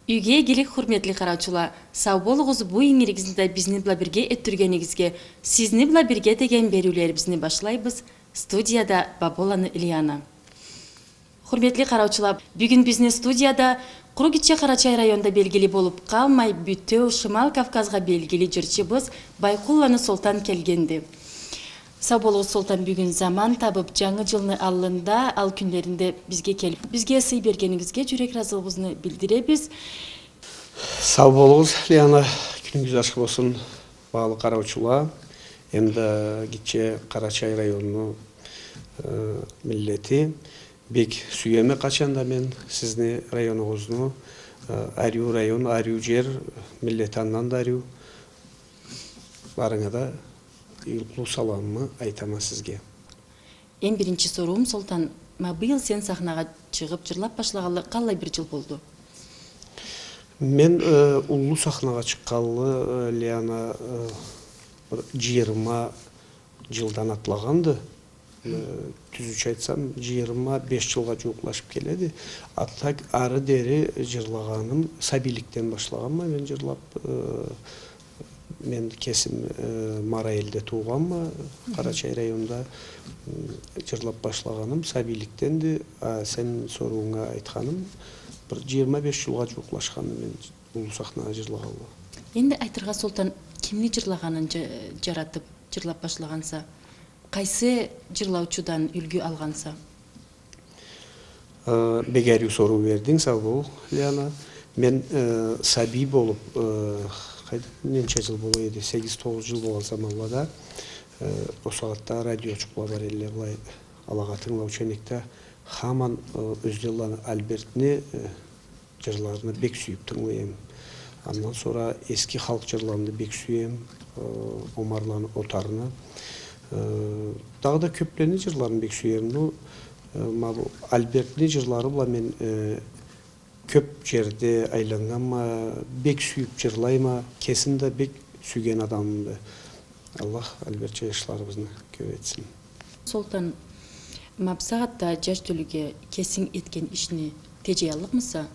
Үйге келек хүрметлі қараучыла, сау болуғыз бұ еңерігізінде бізні бұла бірге өттіргенігізге, сізні бұла бірге деген берулер бізні башлайбыз. Студияда Баболаны Ильяна. Хүрметлі қараучыла, бүгін бізні студияда Құругиче Қарачай районда белгілі болып қалмай Бүтеу Шымал Кавказға белгілі жүрчебіз Байқуланы Солтан келгенді. Сау болуғыз Солтан бүгін заман табып жаңы жылны алында, ал күнлерінде бізге келіп, бізге сый бергеніңізге жүрек разылығызны білдіреміз. Сау болуғыз, Лияна, күніңіз ашық болсын, бағалы қараучыла. Енді Гитче Қарачай районының миллеті. Бек сүйеме қачанда мен сізні районыңызны арю район, арю жер, миллетаннан да арю барыңада ұлы саламы айтама сізге. Ең бірінші соруым, Солтан, биыл сен сахнаға шығып жырлап башлағалы қалай бір жыл болды? Мен ұлы сахнаға шыққалы, Лияна, 20 жылдан атлағанды. Түзүч айтсам, 25 жылға жуықлашып келеді. Аттак ары дері жырлағаным, сабиліктен башлағанма, мен жырлап, мен кесім Марайелде туғанма, Қарачай районда жырлап башлағаным, сабиліктен де, сен соруыңа айтқаным, 25 жылға жуықлашқаным мен бұл сахнаға жырлағалы. Енді айтырға Солтан, кімні жырлағанын жаратып, жырлап башлағанса? Қайсы жырлаучудан үлгі алғанса? Бегәрі сору бердің, сау бол, Лияна. Мен саби болып, ненше жыл болу еді, 8-9 жыл болған заманлада, осағатта радиочықла бар елі бұлай алағатын лаученекті хаман өздерланы Альбертіне жырларыны бек сүйіп тыңлайым. Андан sonra eski халық жырларыны бек сүйем, омарланы отарыны. Дағы да көплені жырларын бек сүйем. Альбертіне жырлары бұла мен көп жерде айланған ма, бек сүйіп жырлай ма, кесінде бек сүйген адамымды. Аллах Альберт жайышларыбызны көп етсін. Солтан, мапсағатта жаш төліге кесің еткен ішіне тежеялық мұса?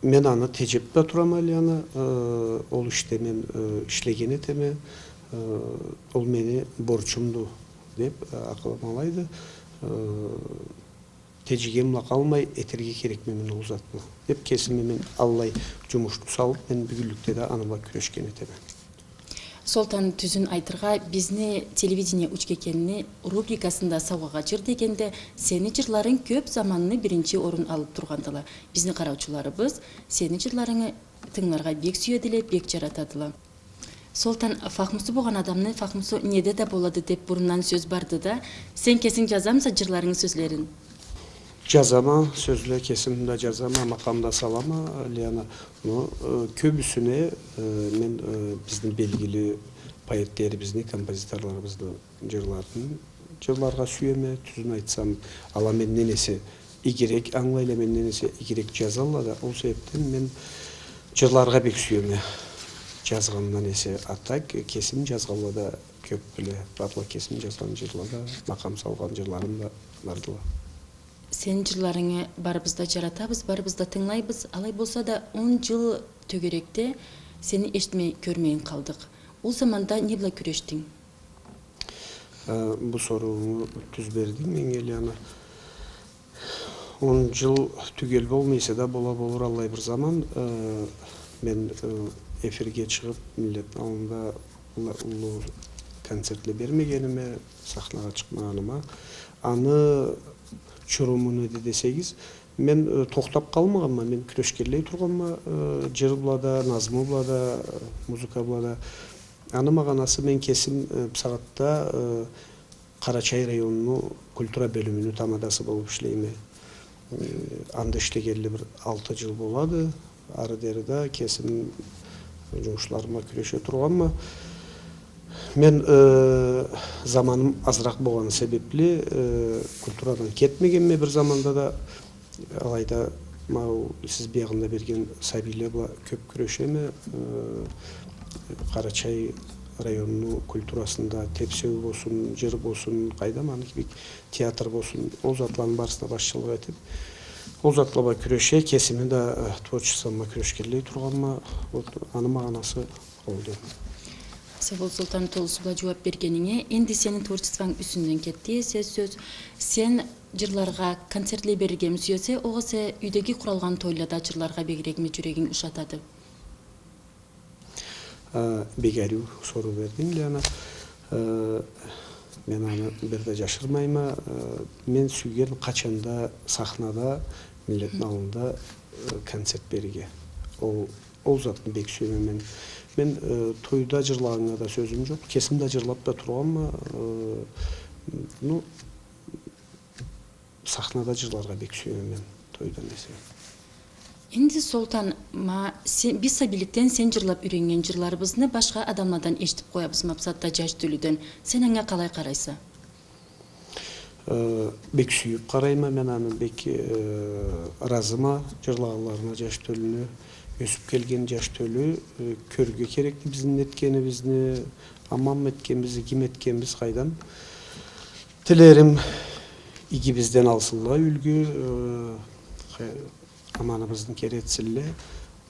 Мен аны тежеп та тұрам Алияна, ол іште мен ішлеген етеме, ол мені борчымды деп ақыламалайды. Тежегемла қалмай, етерге керек мен ұлзатма. Деп кесіме мен Аллай жұмышты салып, мен бүгілікте де аныла күрешкен етеме. Солтан түзін айтырға бізні телевидение учкекеніне рубрикасында сауғаға жыр дегенде сені жырларын көп заманны бірінші орын алып тұрғандылы. Бізні қараучыларыбыз сені жырларыңы тыңларға бек сүйеділі, бек жаратадылы. Солтан, фахмысы болған адамны фахмысы неде де болады деп бұрыннан сөз барды да, сен кесің жазамса жырларыңы сөзлерін? Жазама, сөзлі кесімді жазама, мақамда салама, Лияна. Көбісіне мен біздің белгілі поэттері, біздің композиторларымыздың жырларға сүйеме, түзін айтсам, ала мен ненесе игерек, аңлайлы мен ненесе игерек жазалла да, ол себептен мен жырларға бек сүйеме жазғаннан есе аттак, кесім жазғалы да көп біле, батла кесім жазған жырлада, мақам салған жырларым да бардыла. Сен жырларыңы барыбызда жаратабыз, барыбызда тыңлайбыз, алай болса да 10 жыл төгеректе сені ештімей көрмейін қалдық. Ол заманда не бұла күрештің? Бұл соруыны түз бердің мен Елияна. 10 жыл түгел болмейсе да болыр алай бір заман. Мен эфирге шығып, милет алында ұлы концертлі бермегеніме, сахнаға шықмағаныма. Аны чұрымыны десегіз, мен тоқтап қалмағанма, мен күрешкерлей тұрғанма, жыр бұлада, назмы бұлада, музыка бұлада. Аны мағанасы мен кесім сағатта Қарачай районының культура бөлімінің тамадасы болып ішлейме. Анда ішлегелі бір 6 жыл болады, ары деріда кесім жұмышларыма күреше тұрғанма. Мен заманым азырақ болғаны себеплі культурадан кетмегенме бір заманда да, алайда сіз беғында берген сабиле көп күрешеме, Қарачай районының культурасында тепсеу болсын, жыр болсын, қайда театр болсын, ол затланын барысына басшылық етіп, Ол затлаба күреше, кесими да творчествома күрешкерлей турганма, аны маанасы болду. Сабыл Султан толусула жооп бергениңе, энди сенин творчествоң үстүнөн кетти. Сөз сен жырларга концертлей бергем сүйөсө, огосе үйдөгү куралган тойларда жырларга бегирекми жүрөгүң ушатады? Бегерүү сору бердиң, Лиана. Мен аны бирде жашырмайма. Мен сүйген качанда сахнада, миллеттин алдында концерт берге. Ол затты бек сүйөм. Мен тойда жырлаганга да сөзүм жок. Кесимде жырлап да турганмы, сахнада жырларга бек сүйөм мен тойдан десе. Энди Султан, биз сабиликтен сен жырлап үйрөнгөн жырларыбызды башка адамдардан эшитип коябыз максатта жаш төлүдөн. Сен аңа калай карайсың? Бек сүйүп карайма, мен аны бек ыраазыма жырлаганларына жаш төлүнө. Өсүп келген жаш төлү көргө керекти биздин эткенибизди, аман эткенибизди, ким эткенибиз кайдан. Тилерим игибизден алсынла үлгү, аманыбыздын керетсилле.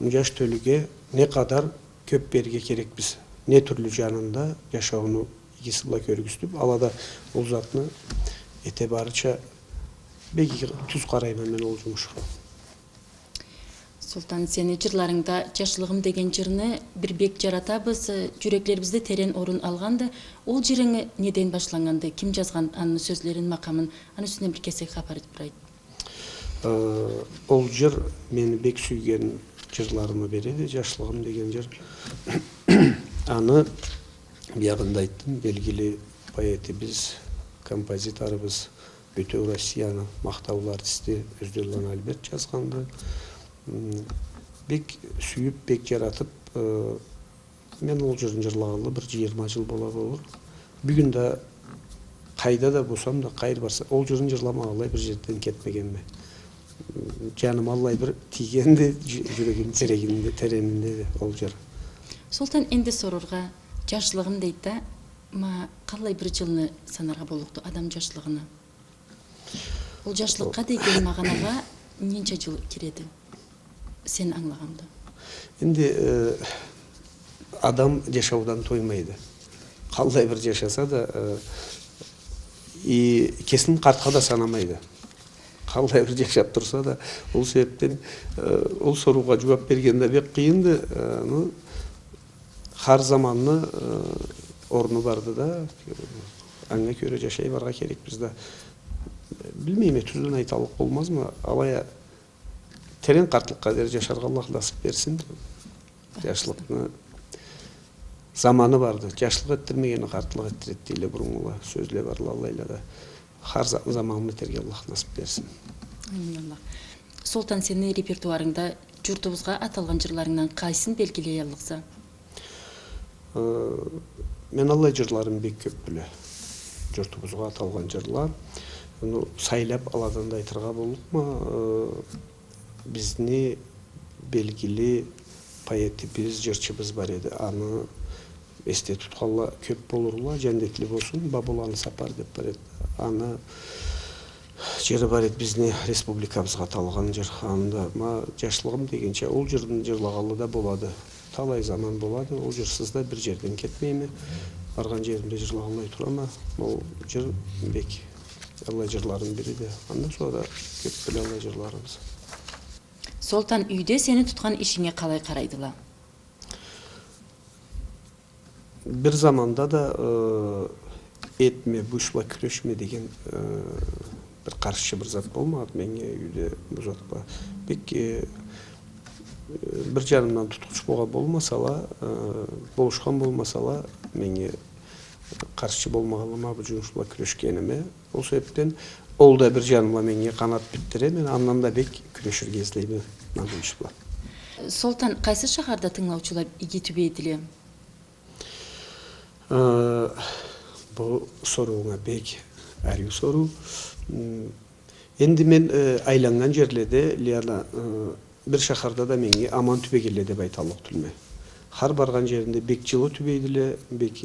Жаш төлүгө не кадар көп берге керекпиз. Не түрлүү жанында жашоону игисыла көргүзүп, алада бул затны эте барыча бек түз карайм мен ол жумушка. Султан, сени жырларыңда жашлыгым деген жырны бир бек жаратабыз, жүрөклөрүбүздө терен орун алганды. Ол жырың неден башланганды, ким жазган анын сөзлөрүн, макамын, анын үстүнөн бир кесек капар айтып. Ол жыр мени бек сүйген жырларымы береді. Жашлыгым деген жыр. Аны биягында айттым, белгили поэтибиз, композиторубуз Бүтөу Россияны мактаулуу артисти Өздөрүн Альберт жазганды. Бек сүйүп, бек жаратып, мен ол жырын жырлагалы бир 20 жыл болор. Бүгүн да кайда да болсам да, кайыр барса, ол жырын жырламагалай бир жерден кетмегенме. Жаным аллай бир тийгенде, жүрөгүмдүн тереңинде ол жыр. Султан, энди сорорга жашлыгым дейт да, кандай бир жылны санарга болукту адам жашлыгына? Ол жашлыкка деген маганага ненче жыл киреди? Сен аңлаганда. Энди адам жашаудан тоймайды. Кандай бир жашаса да, кесин картка да санамайды. Кандай бир жашап турса да, ол себептен ол сорууга жооп бергенде бек кыйынды. Har zamanlı ornu vardı da, аңа көрө жашай барга керекпиz да. Билмейм, түздөн айталык болмазмы? Алая терең картлыкка дер жашарга Аллах насып берсин. Жашлыкны заманы барды. Жашлык эттермегени картлык эттерет дейле буруңула сөзле бар Аллайла да. Har zamanını terге Аллах насып берсин. Амин. Султан, сенин репертуарыңда журтубузга аталган жырларыңдан кайсын белгилей алыкса? Мен алай жырларым бек көп биле. Журтубузга аталган жырлар. Сайлап аладан да айтырга болупма, бизни белгили поэтибиз, жырчыбыз бар эди. Аны эсте тутканла көп болурла, жандетли болсун, Бабуланы Сапар деп бар эди. Аны жыры бар эди, бизни республикабызга аталган жыр. Анда жашлыгым дегенче ол жырдын жырлагалы да болады. Талай заман болады, ол жырсыз да бир жерден кетмейми. Барган жеримде жырлагалай турама, ол жыр бек алай жырларын бири де. Андан sonra да көп биле алай жырларыбыз. Султан, үйдө сени туткан ишиңе калай карайдыла? Бир заманда да этме, бушла күрөшме деген бир каршы бир зат болмады менге үйдө бузатпа. Бек bir жанымдан туткуч болгон болмасала, болушкан болмасала, менге каршы болмагалыма бул жумушла күрөшкениме, ол себептен ол да бир жаныма менге канат биттире, мен андан да бек күрөшүргө излейм жумушла. Султан, кайсы шаһарда тыңлоочулар иги түбейдиле? Бул сорууңа бек аруу соруу. Энди мен айланган жерлерде, Лиана, bir шахарда да менге аман түбегеле деп айталык түлме. Har барган жеринде бек жылуу түбейдиле, бек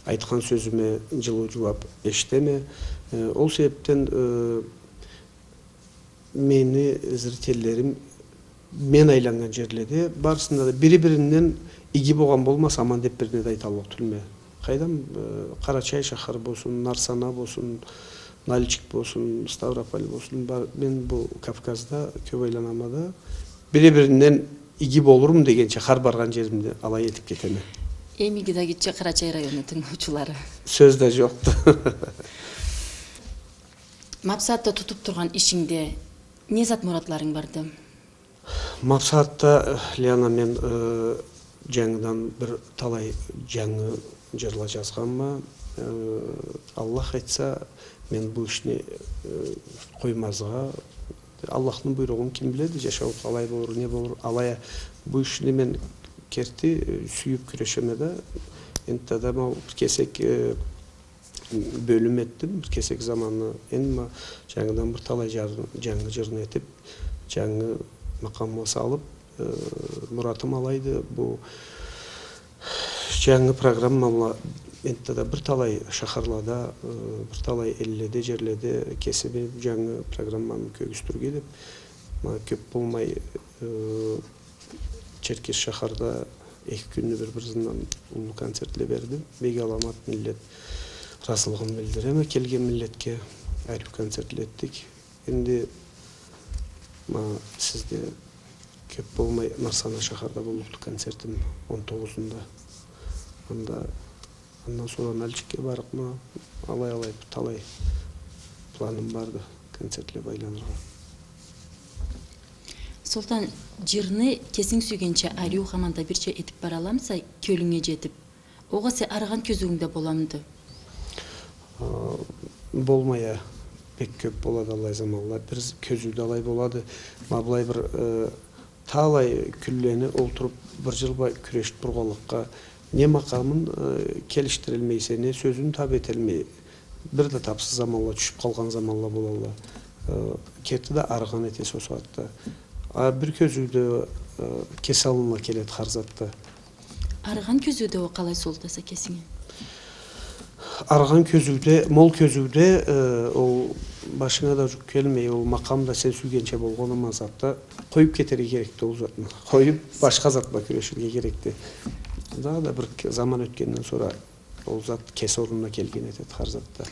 айткан сөзүмө жылуу жооп эчтеме. Ол себептен meni зрительдерим мен айланган жерлерде барысында да бири-биринен иги болгон болмаса аман деп бир нерсе айта албак түлмө. Кайдам Карачай шахар болсун, Нарсана болсун, Нальчик болсун, Ставрополь болсун, мен бул Кавказда көп айланам да бири-биринен иги болурум дегенче har барган жеримде алай этип кетем. Эми гидагиче Карачай району тыңоочулары. Сөз да жокту. Мапсатта тутуп турган ишиңде не зат муратларың барды? Мақсатта Лиана мен жаңыдан бір талай жаңы жырлар жазганмын. Аллах айтса, мен бұл ішіне қоймазға Аллахтың бұйрығын кім біледі, жашау қалай болыр, не болыр. Алая бұл ішіне мен керті сүйіп күрешеме да. Енді да мал кесек бөлім еттім, кесек заманны. Енді жаңыдан бір талай жаңы жырын етіп, жаңы мақамға салып, мұратым алайды. Бұл жаңы программалар енді да бір талай шақарлада, бір талай елледе, жерледе кесіп жаңы программаны көгістірге деп. Көп болмай Черкес шақарда 2 күнні бір-бірзінен ұлы концертле бердім. Беге аламат миллет расылығын білдіреме келген миллетке әріп концертле еттік. Енді сізде көп болмай Нарсана шақарда болуқты концертім 19-ында. Ondan sonra Nalçik'e barıp mı alay talay planım vardı konsertle baylanırga. Солтан жырны кесиң сүйгенче Алию хаманда бирче этип бара аламса, көлүңө жетип. Ого се арыган көзүңдө боламды. Болмая пек көп болады алай заманлар. Бир көзүдө алай болады. Маблай бир талай күллени олтуруп бир жылбай күрештип турганлыкка не мақамын келіштірілмейсе, не сөзін тап етілмей, бір де тапсыз заманла, түшіп қалған заманла болалы. Кетті де арыған ете сосуатты. Бір көзуді кесе алынла келеді қарзатты. Арыған көзуді о қалай солдаса кесіңе? Арыған көзуді, мол көзуді ол башыңа да жүк келмей, ол мақамда сен сүйгенше болғаны мазатты қойып кетерге керекті ол затын. Қойып башқа затла күрешірге керекті. Daha da bir zaman ötkenden sonra o zat kese orununa kelgen etedi har zatта.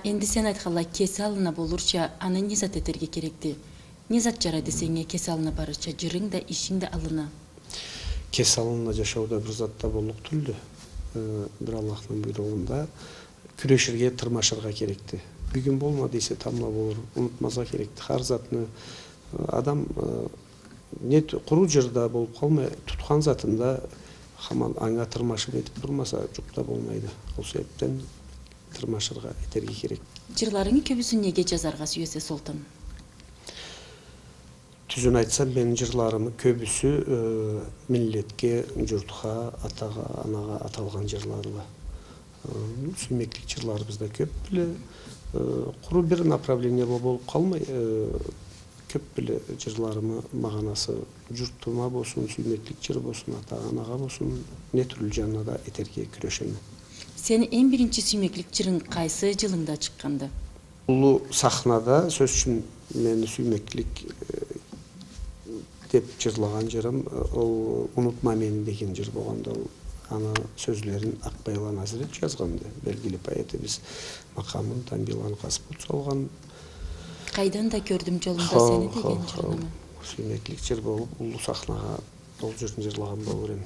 Endi sen aytkalla kese alına bolurça ana ne zat eterge kerekti? Ne zat jaraydı senge kese alına barırça jырың да ишиң да алына? Kese alına жашоодо bir zatта болук түлдү. Bir Аллахтын буйругунда күреширге тырмашырга керекти. Бүгүн болма десе тамла болор, унутмазга керекти. Har zatны адам не куру жырда болуп калмай туткан затында Хаман аңа тырмашып етіп тұрмаса жұпта болмайды. Ол себептен тырмашырға етерге керек. Жырларыңы көбісін неге жазарға сүйесе Солтан? Түзін айтсам, мен жырларымы көбісі миллетке, жұртқа, атаға, анаға аталған жырларыла. Сүймектік жырлары бізде көп білі. Құру бір направление болып қалмай, көп білі жырларымы мағанасы жұрттыма болсын, сүймектік жыр болсын, ата-анаға болсын, не түрлі жанына да етерге күрешемін. Сені ең бірінші сүймектік жырың қайсы жылыңда шыққанды? Ұлы сахнада сөз үшін мені сүймектік деп жырлаған жырым, ол «Unutma meni» деген жыр болғанда, ана сөзлерін Ақбайлан Азырет жазғанды. Белгілі поэтіміз мақамын Тамбилан Қасбут салған. Қайдан да көрдім жолымда сені деген жырлама. Сүймектілік жыр болып, ұлы сахнаға ол жырын жырлаған болыр ем.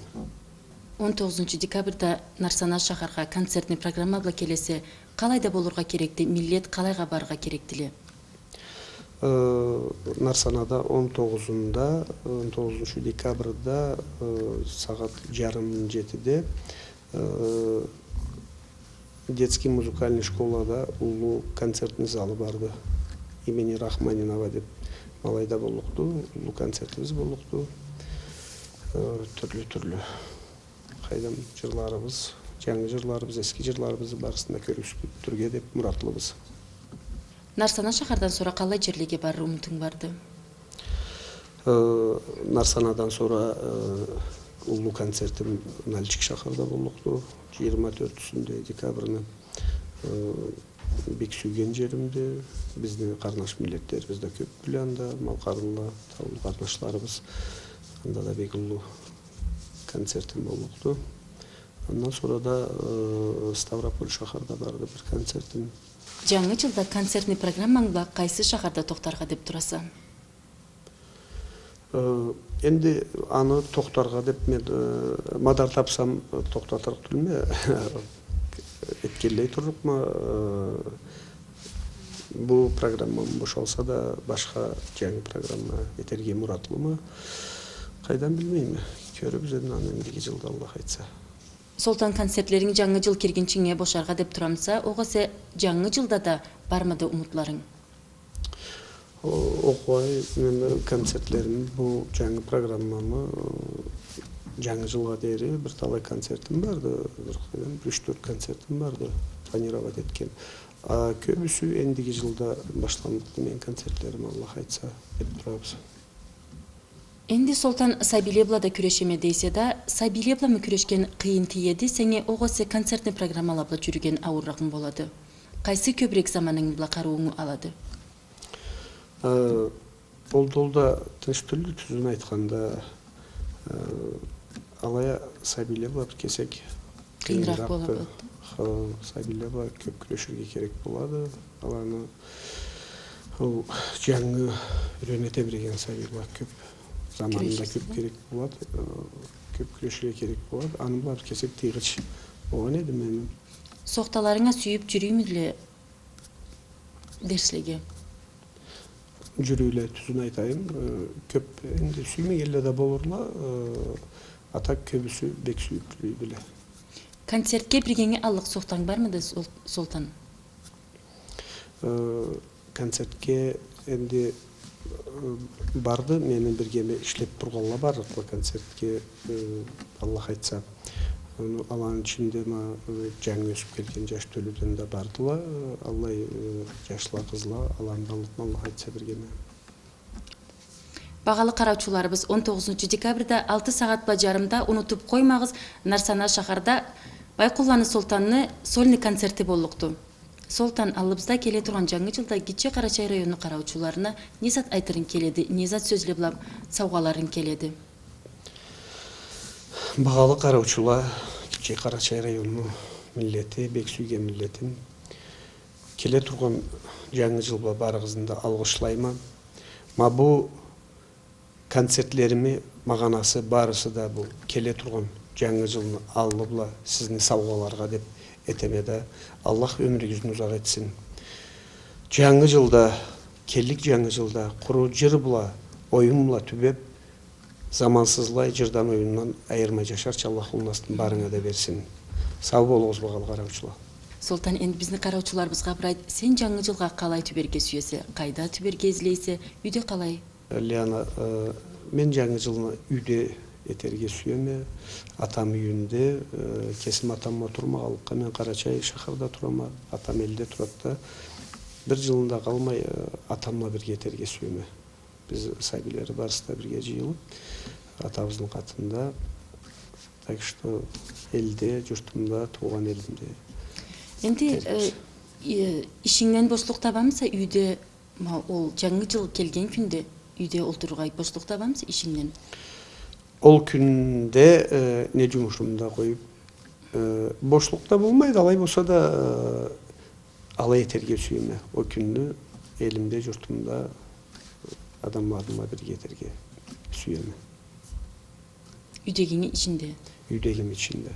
19 декабрда Нарсана шахарға концертный программа бла келесе, қалайда болырға керекті, миллет қалайға барға керектілі? Нарсанада 19 декабрда сағат жарым жетіде детский музыкальный школада ұлы концертный залы барды. Имени Рахманинова деп малайда болуқты, ұлы концертіміз болуқты, түрлі-түрлі қайдам жырларыбыз, жаңы жырларыбыз, ескі жырларыбызды барысында көргізіп деп мұратлыбыз. Нарсана шахардан sonra қалай жерлеге барыр ұмытың барды? Нарсанадан sonra ұлы концертім Нальчик шахарда болуқты, 24 декабрны. бек сүйген жеримди. Биздин карнаш милletтерибиз да көп бүле анда, Малкарылла, Табыл карнашларыбыз. Анда да бек улуу концертим болупту. Андан sonra да Ставрополь шахарда барды бир концертим. Жаңы жылда концертный программаңда кайсы шахарда токтарга деп турасыз? Энди аны токтарга деп мен мадар тапсам токтотор билме. Эткелей турукма. Бул программам бошолса да башка жаңы программа этерге муратылымы? Кайдан билмейм. Көрүбүз эми аны эмдиги жылда Аллах айтса. Солтан концертлериң жаңы жыл киргенчиңе бошарга деп турамса, огосе жаңы жылда да бармады умутларың? Окуй мен концертлерим бул жаңы программамы жаңы жылга дейри бир талай концертим барды, 3-4 концертим барды планировать эткен. Көбүсү эндиги жылда башланды менин концерттерим Аллах айтса деп турабыз. Энди Солтан Сабилеблада күрөшеме дейсе да, Сабилеблами күрөшкен кыйын тиеди, сеңе огосе концертный программаларда жүрген ауыррагың болду. Кайсы көбүрөөк заманың бла карооңу алады? Болдолда тынчтүлдү түзүн айтканда алая Сабилебла бир кесек кыйыныраак болот. Сабилеба көп күрөшүүгө керек болду. Аланы жаңы үйрөнөтө берген Сабилеба көп заманында көп керек болот. Көп күрөшүүгө керек болот. Аны бир кесек тийгич болгон эди мен. Сокталарыңа сүйүп жүрүмү деле дерслеге? Жүрүлө түзүн айтайын. Көп энди сүймөгенлер да болурла. Атак көбүсү бек сүйүп биле. Концертке биргеңе аллык соктаң бармы Солтан? Концертке энди барды, менин биргеме иштеп турганла бардык концертке Аллах айтса. Аланын ичинде жаңы өсүп келген жаш төлөдөн да бардыла. Аллай жашла кызла аланын Аллах айтса биргеме. Багалы караучуларыбыз 19 декабрда 6 саатба жарымда унутуп коймагыз, Нарсана шахарда Байкулланы Солтанны сольный концерти болукту. Солтан алыбызда келе турган жаңы жылда Кичи Карачай району караучуларына незат айтырың келеди, незат сөзлөп саугаларың келеди? Багалы караучулар, Кичи Карачай району миллети, бек сүйген миллетим. Келе турган жаңы жылга барыгызды да алгышлайм. Бу концертлерими маганасы барысы да бул келе турган жаңы жылны алыбла сизни саугаларга деп этемеде. Аллах өмүрүңүздү узак этсин. Жаңы жылда, келик жаңы жылда куру жыр була, оюн була түбөп, замансызлай жырдан оюндан айырмай жашарчы Аллах улнастын барыңа да берсин. Сау болуңуз багалы караучулар. Солтан, энди биздин караучуларыбызга бир айт, сен жаңы жылга калай түбөргө сүйөсө, кайда түбөргө излейсе, үйдө калай? Лиана, мен жаңы жылны үйдө этерге сүйөм. Атам үйүндө, кесим атамма турмагалыкка мен Карачай шахарда турам, атам элде турат да. Бир жылында калмай атамма бирге этерге сүйөм. Биз Сабилери барыста бирге жыйылып, атабыздын катында, так что элде, журтумда, тууган элимде. Энди ишиңден бошлук табамсың үйдө, ол жаңы жыл келген күндө үйдө олтурууга бошлук табамсың ишиңден? Ол күндө не жумушумда коюп, бошлукта болмойт, алай болсо да алай этерге сүйөм. О күндү элимде, журтумда адамдарыма бирге этерге сүйөм. Үйдөгүң ичинде? Үйдөгүм ичинде,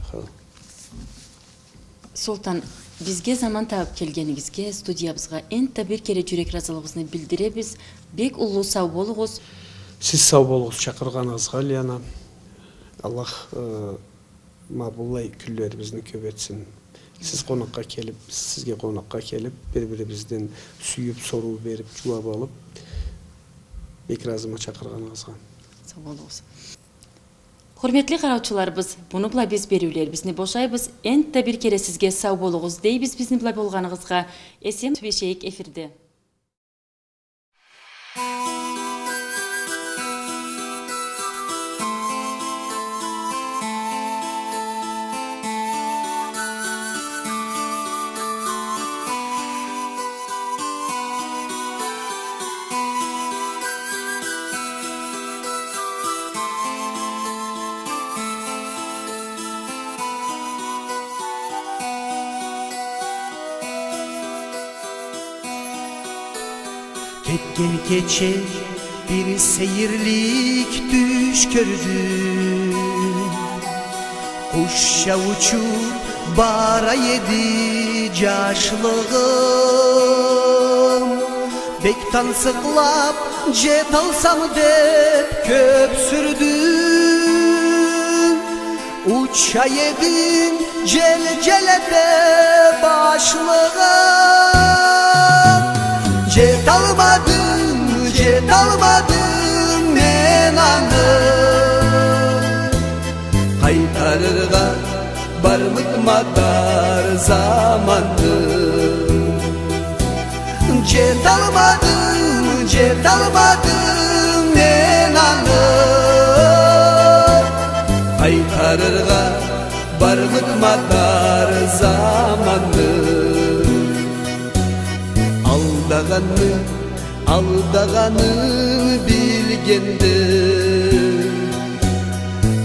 Солтан, бизге заман таап келгениңизге, студиябызга энте бир кере жүрөк ыраазылыгыбызды билдиребиз. Бек улуу сау болуңуз. Сиз сау болуңуз чакырганыңызга, Лиана. Аллах булай күллөрүбүздү көп этсин. Сиз конокко келип, сизге конокко келип, бири-бирибизден сүйүп, соруу берип, жубап алып, бек ыраазымын чакырганыңызга. Сау болуңуз. Хурметтүү караучуларыбыз, буну булай биз берүүлөрүбүздү бошайбыз. Энте бир кере сизге сау болуңуз дейбиз биздин булай болгонуңузга. Эсен түбешейик эфирде. Ketken keçe bir seyirlik düş gördüm. Kuşa uçup bara yedi caşlığım. Bektan sıklap jet alsam dep köp sürdüm. Uça yedin celcelede başlığım. Jet almadım men anım. Kaytarırga barmık madar zamanı. Jet almadım men anım. Kaytarırga barmık madar zamanı. Aldağanı bilgende,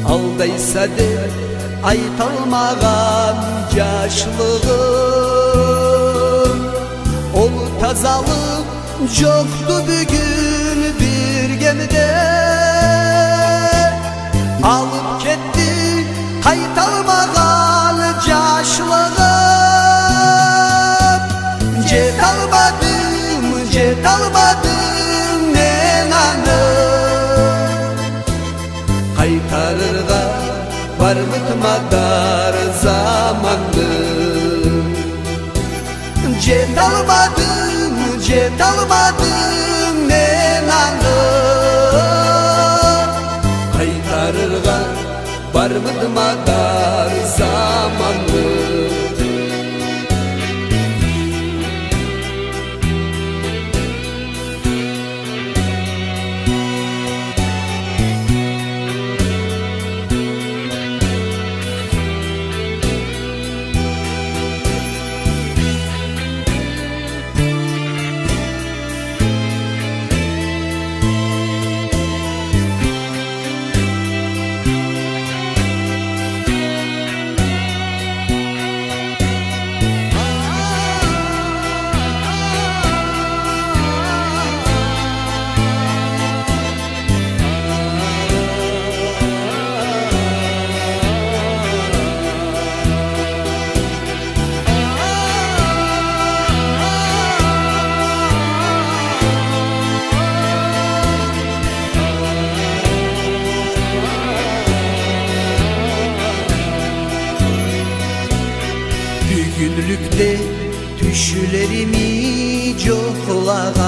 aldaysa de aytalmağan yaşlığım. Ol tazalık joktu bugün bir gemide. Alıp ketti kaytalmağan yaşlığım. Jet almadım men anım. Kaytarırga barmık madar zamanı. Jet almadım men anım. Kaytarırga barmık madar zamanı. Günlükte düşlerimi coklagan.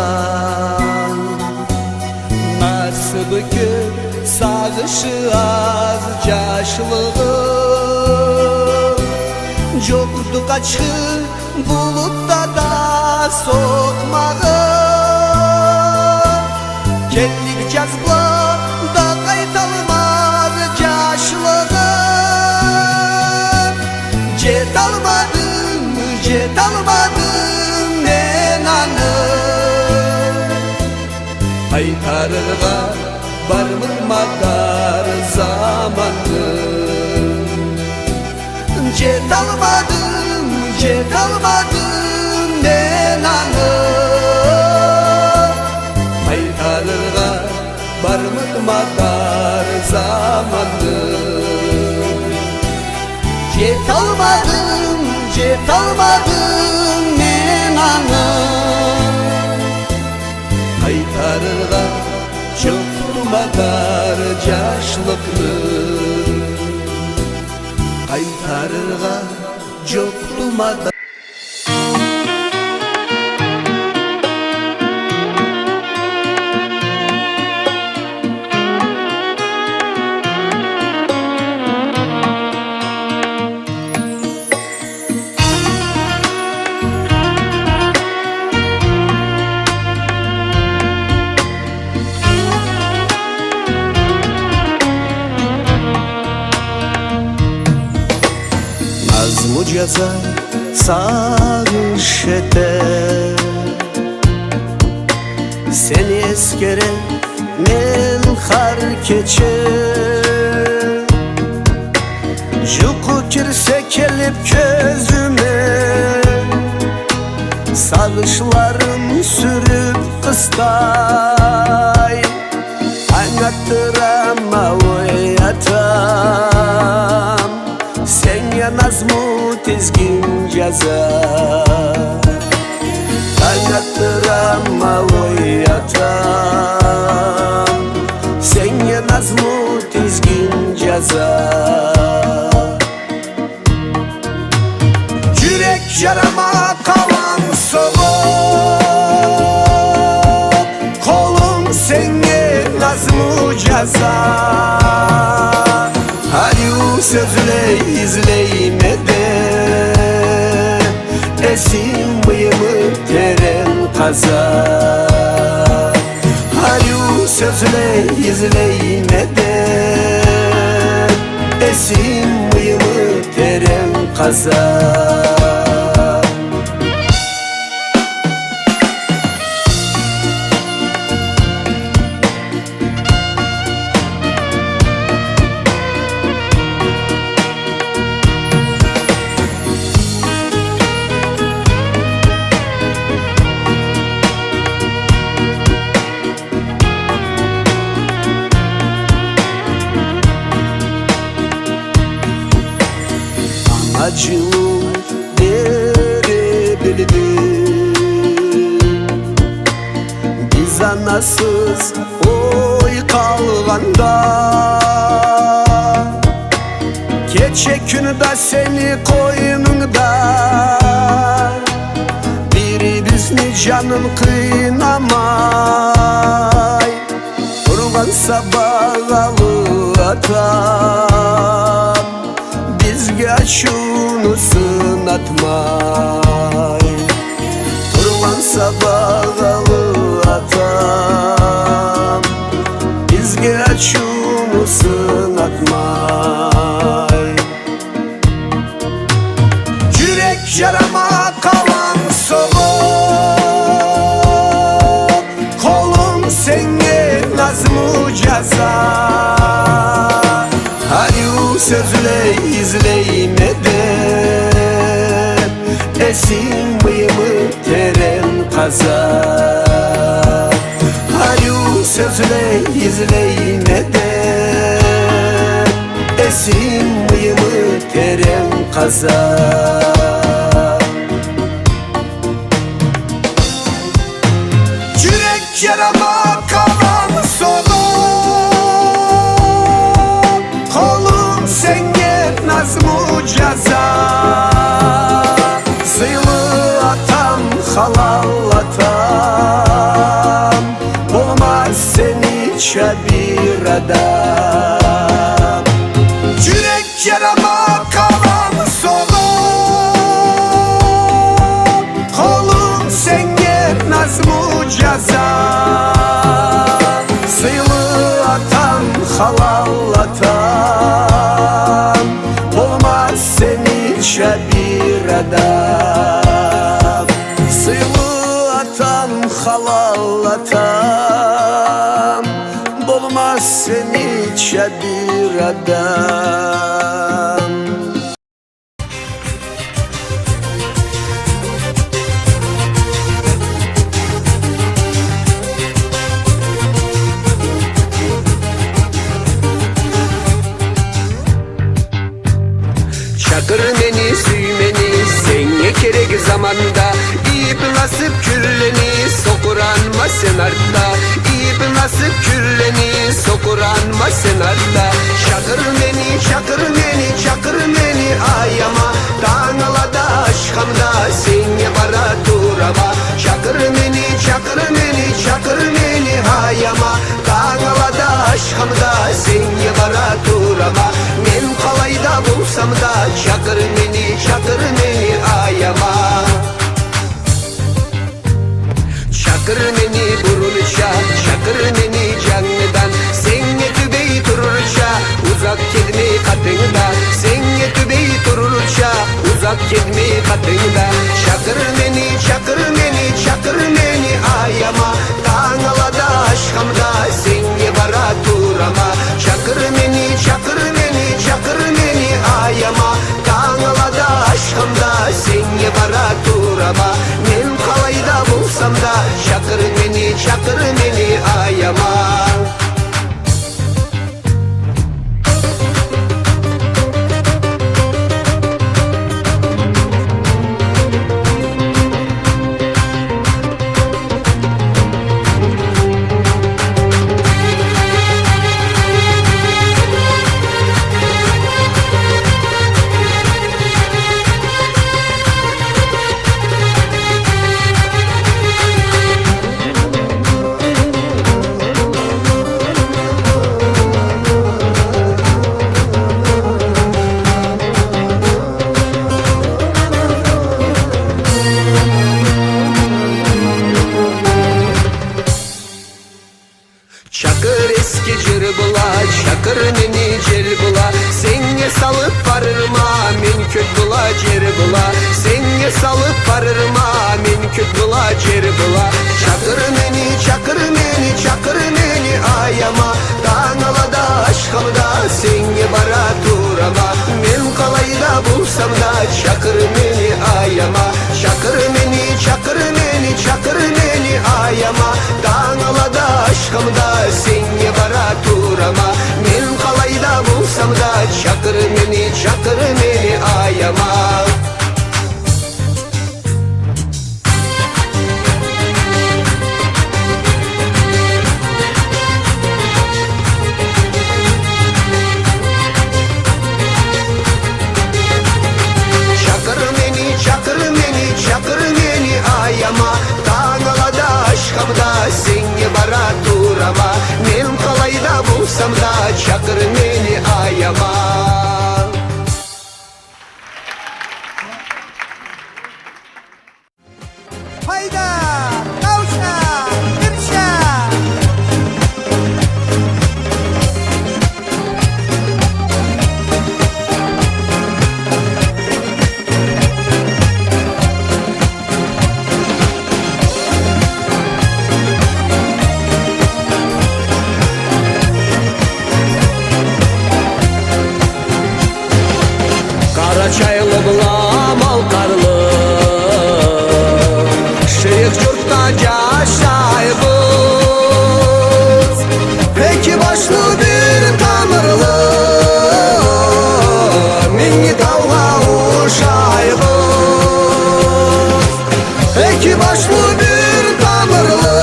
Nasıl gök sağışı az caşlığım. Joktu kaçkı bulutta da sokmağım. Kellik cazbla da kaytalmaz caşlığım. Jet almadım men anım. Kaytarırga barmık madar zamanı. Jet almadım men anım. Kaytarırga barmık madar zamanı. Jet almadım men anım. Kaytarırga joktu madar jaşlıkны. Kaytarırga joktu madar. Yazar sağış eder. Seni eskere men har keçer. Juku kirse kelip közüme. Sağışların sürüp kıstay Anlattıramma oyatam Sen yanaz mı tizgin caza Anlattıramma oyatam Sen yanaz mı tizgin caza Yürek yarama kalan soğuk Kolum senge nazmı caza Hadi sözle izleymeden Esim bıyımı teren kaza Hadi sözle izleymeden Esim bıyımı teren kaza Acını verebildim Biz anasız oy kalganda Keçe günü de seni koynunda Biri bizni canım kıynamay Kurban sabahı atam Bizge şunu sınatmay Kurban sabahı atam Bizge şunu sınatmay Yürek yarama kalan soğuk Kolum senge nazmı caza Hadi sözle izleymeden Esim bıyımı teren kaza Hadi sözle izleymeden Esim bıyımı teren kaza Yürek yarama kalan soğuk Kolum senge nazmı caza Sıylı atam halal atam Olmaz seni bir adam Yürek yarama kalan soğuk Kolum senge nazmı caza Sıylı atam halal atam Olmaz seni bir adam Sıylı atam halal atam Olmaz seni bir adam Çakır beni süymeni Senge kerek zamanda İyip nasip külleni Sokuranma sen artta İyip nasip külleni Sokuranma sen artta Çakır beni, çakır beni, çakır beni ayama Dağınala da aşkamda Senge bara durama Çakır beni, çakır beni, çakır beni ayama Dağınala da aşkamda Senge bara durama Men kalayda bulsam da Çakır beni ayama Çakır beni vuruluşa Çakır beni canlıdan Senge tübey dururuşa Uzak kedmi katında Senge tübey dururuşa Uzak kedmi katında Çakır beni, çakır beni, çakır beni ayama Dağınala da aşkamda Senge bara durama Çakır beni, çakır beni, çakır beni ayama Dağınala da aşkamda Senge bara durama Men kalay eski cır bula, Çakır neni cel bula. Senge salıp barırma, men köt bula cer bula. Senge salıp barırma, men köt bula cer bula. Çakır neni, çakır neni, çakır neni ayama. Dağnalada aşkamda senge bara durama. Men kalayda bulsam da çakır neni ayama. Çakır neni, çakır neni, çakır neni ayama. Dağnalada aşkamda senge bara durama. Men kalayda bulsam da çakır neni ayama. Çakır neni ayama. Dağnalada aşkamda senge bara durama. Men kalayda bulsam da çakır neni ayama. Hayda, kavşa, kırşa. Karaçaylı bulam al karlı, Şeyh Çurt'ta yaşayız. Peki başlı bir tamirlı, Mingi tavla uşayız. Peki başlı bir tamirlı,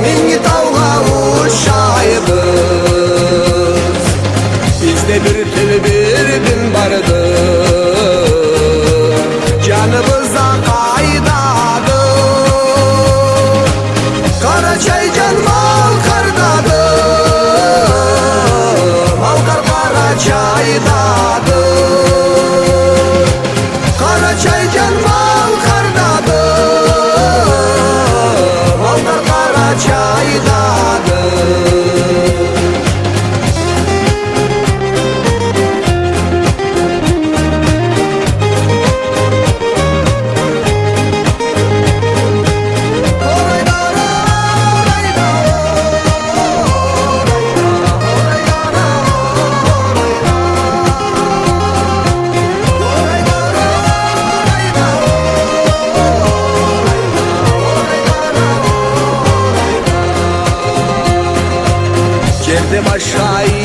Mingi tavla uşayız. Bizde bir tül bir bin vardı, canımıza kaydadı. Karaçaycan mal kardadı, mal kar Karaçaydadı. Karaçaycan mal kardadı, mal kar Karaçaydadı. Cerdim aşağı